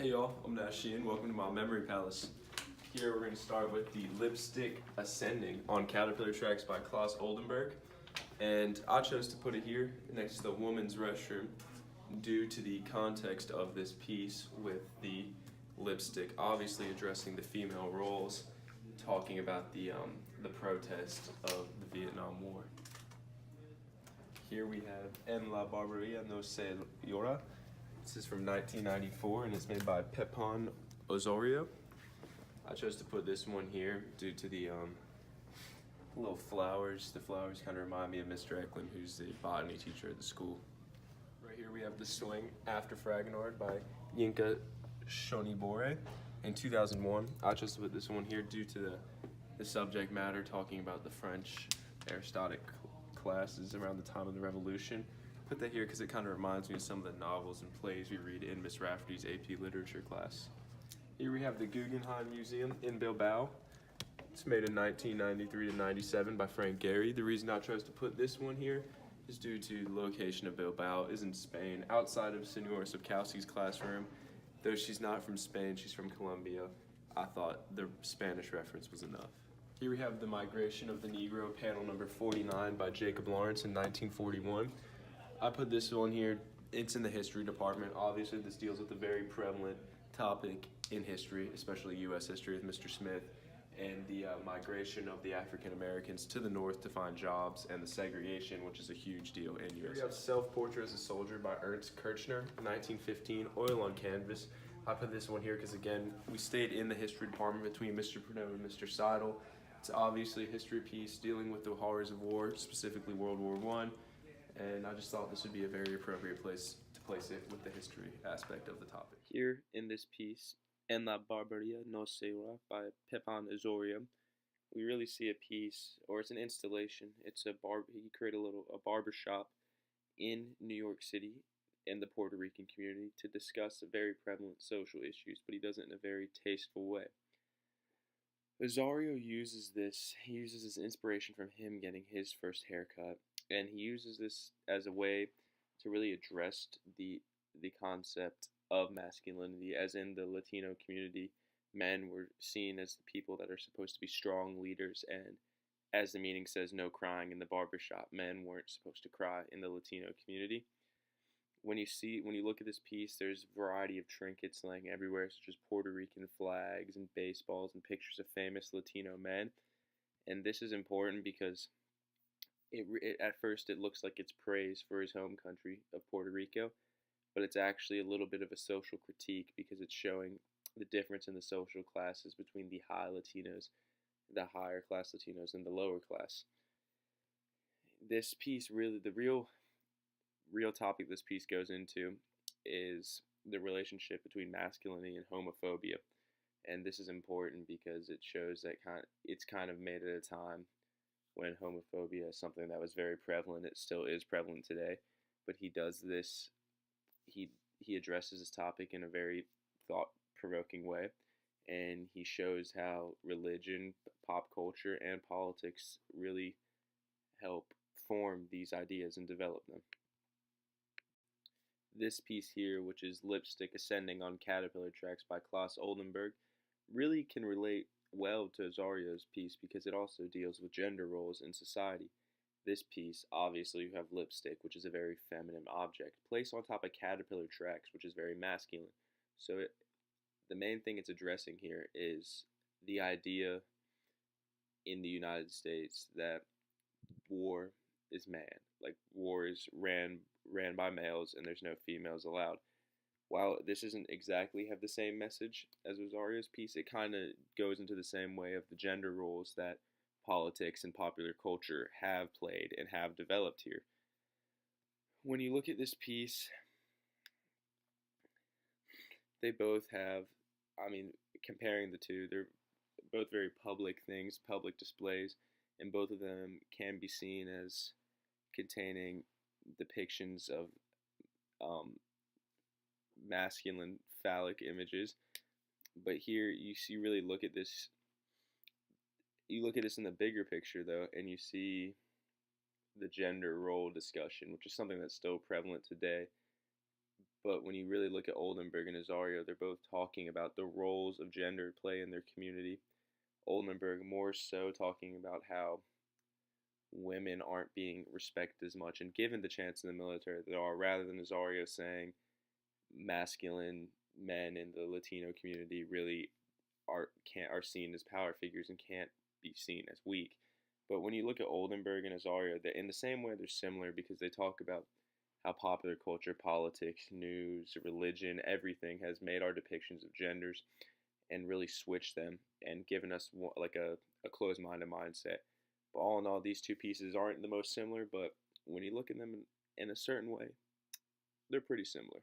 Hey y'all, I'm Nash Sheehan. Welcome to my Memory Palace. Here we're going to start with the Lipstick Ascending on Caterpillar Tracks by Claes Oldenburg. And I chose to put it here next to the woman's restroom due to the context of this piece with the lipstick obviously addressing the female roles, talking about the protest of the Vietnam War. Here we have En la Barberia no se llora. This is from 1994 and it's made by Pepon Osorio. I chose to put this one here due to the little flowers. The flowers kind of remind me of Mr. Eklund, who's the botany teacher at the school. Right here we have The Swing After Fragonard by Yinka Shonibore in 2001. I chose to put this one here due to the subject matter, talking about the French aristocratic classes around the time of the Revolution. Put that here because it kind of reminds me of some of the novels and plays we read in Miss Rafferty's AP Literature class. Here we have the Guggenheim Museum in Bilbao. It's made in 1993 to 97 by Frank Gehry. The reason I chose to put this one here is due to the location of Bilbao is in Spain, outside of Senora Sapkowski's classroom. Though she's not from Spain, she's from Colombia, I thought the Spanish reference was enough. Here we have The Migration of the Negro, panel number 49 by Jacob Lawrence in 1941. I put this one here, it's in the history department. Obviously this deals with a very prevalent topic in history, especially U.S. history with Mr. Smith, and the migration of the African Americans to the north to find jobs, and the segregation, which is a huge deal in U.S. We have Self-Portrait as a Soldier by Ernst Kirchner, 1915, oil on canvas. I put this one here because, again, we stayed in the history department between Mr. Pruneau and Mr. Seidel. It's obviously a history piece dealing with the horrors of war, specifically World War I, and I just thought this would be a very appropriate place to place it with the history aspect of the topic. Here in this piece, En la Barberia no se llora by Pepon Osorio, we really see a piece, or it's an installation. It's he created a barber shop in New York City in the Puerto Rican community to discuss very prevalent social issues, but he does it in a very tasteful way. Osorio uses this inspiration from him getting his first haircut, and he uses this as a way to really address the concept of masculinity, as in the Latino community, men were seen as the people that are supposed to be strong leaders, and as the meaning says, no crying in the barbershop. Men weren't supposed to cry in the Latino community. When you look at this piece, there's a variety of trinkets laying everywhere, such as Puerto Rican flags and baseballs and pictures of famous Latino men. And this is important because at first it looks like it's praise for his home country of Puerto Rico, but it's actually a little bit of a social critique because it's showing the difference in the social classes between the higher class Latinos, and the lower class. This piece really, the real topic this piece goes into is the relationship between masculinity and homophobia. And this is important because it shows that it's kind of made at a time when homophobia is something that was very prevalent. It still is prevalent today, but he does this, he addresses this topic in a very thought-provoking way, and he shows how religion, pop culture, and politics really help form these ideas and develop them. This piece here, which is Lipstick Ascending on Caterpillar Tracks by Claes Oldenburg, really can relate well to Osorio's piece because it also deals with gender roles in society. This piece, obviously, you have lipstick, which is a very feminine object, placed on top of caterpillar tracks, which is very masculine. So the main thing it's addressing here is the idea in the United States that war is man. Like, war is ran by males and there's no females allowed. While this doesn't exactly have the same message as Osorio's piece, it kind of goes into the same way of the gender roles that politics and popular culture have played and have developed here. When you look at this piece, they both have, comparing the two, they're both very public things, public displays, and both of them can be seen as containing depictions of masculine phallic images. But here you really look at this. You look at this in the bigger picture, though, and you see the gender role discussion, which is something that's still prevalent today, But when you really look at Oldenburg and Azario, they're both talking about the roles of gender play in their community. Oldenburg more so talking about how women aren't being respected as much and given the chance in the military that are, rather than Azario saying masculine men in the Latino community really are seen as power figures and can't be seen as weak. But when you look at Oldenburg and Azario, they in the same way they're similar because they talk about how popular culture, politics, news, religion, everything has made our depictions of genders and really switched them and given us like a closed-minded mindset. But all in all, these two pieces aren't the most similar, but when you look at them in a certain way, they're pretty similar.